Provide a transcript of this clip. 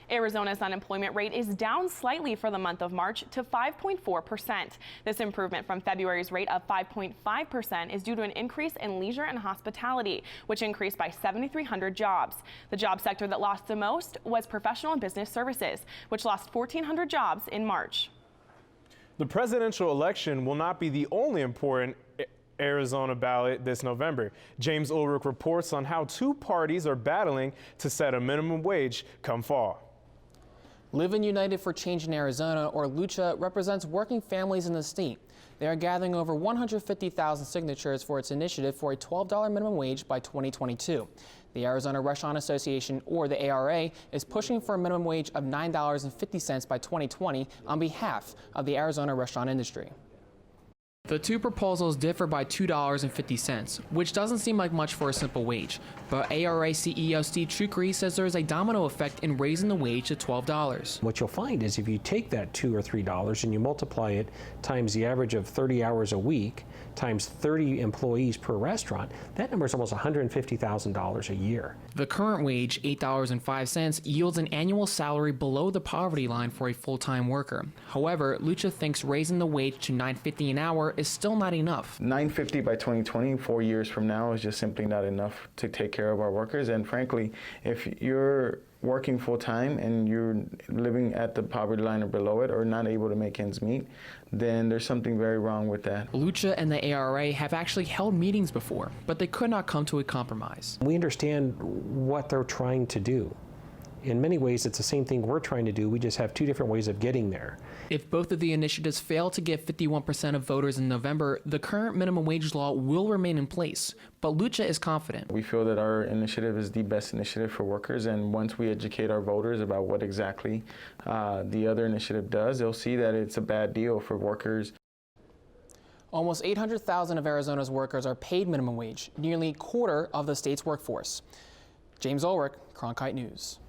Arizona's unemployment rate is down slightly for the month of March to 5.4%. This improvement from February's rate of 5.5% is due to an increase in leisure and hospitality, which increased by 7,300 jobs. The job sector that lost the most was professional and business services, which lost 1,400 jobs in March. The presidential election will not be the only important Arizona ballot this November. James Ulrich reports on how two parties are battling to set a minimum wage come fall. Living United for Change in Arizona, or Lucha, represents working families in the state. They are gathering over 150,000 signatures for its initiative for a $12 minimum wage by 2022. The Arizona Restaurant Association, or the ARA, is pushing for a minimum wage of $9.50 by 2020 on behalf of the Arizona restaurant industry. The two proposals differ by $2.50, which doesn't seem like much for a simple wage. But ARA CEO CHUCRI says there is a domino effect in raising the wage to $12. What you'll find is if you take that $2 or $3 and you multiply it times the average of 30 hours a week times 30 employees per restaurant, that number is almost $150,000 a year. The current wage, $8.05, yields an annual salary below the poverty line for a full-time worker. However, Lucha thinks raising the wage to $9.50 an hour is still not enough. $9.50 by 2020, 4 years from now, is just simply not enough to take care of our workers. And frankly, if you're working full-time and you're living at the poverty line or below it, or not able to make ends meet, then there's something very wrong with that. Lucha and the ARA have actually held meetings before, but they could not come to a compromise. We understand what they're trying to do. In many ways, it's the same thing we're trying to do. We just have two different ways of getting there. If both of the initiatives fail to get 51% of voters in November, the current minimum wage law will remain in place. But Lucha is confident. We feel that our initiative is the best initiative for workers, and once we educate our voters about what exactly the other initiative does, they'll see that it's a bad deal for workers. Almost 800,000 of Arizona's workers are paid minimum wage, nearly a quarter of the state's workforce. James Ulrich, Cronkite News.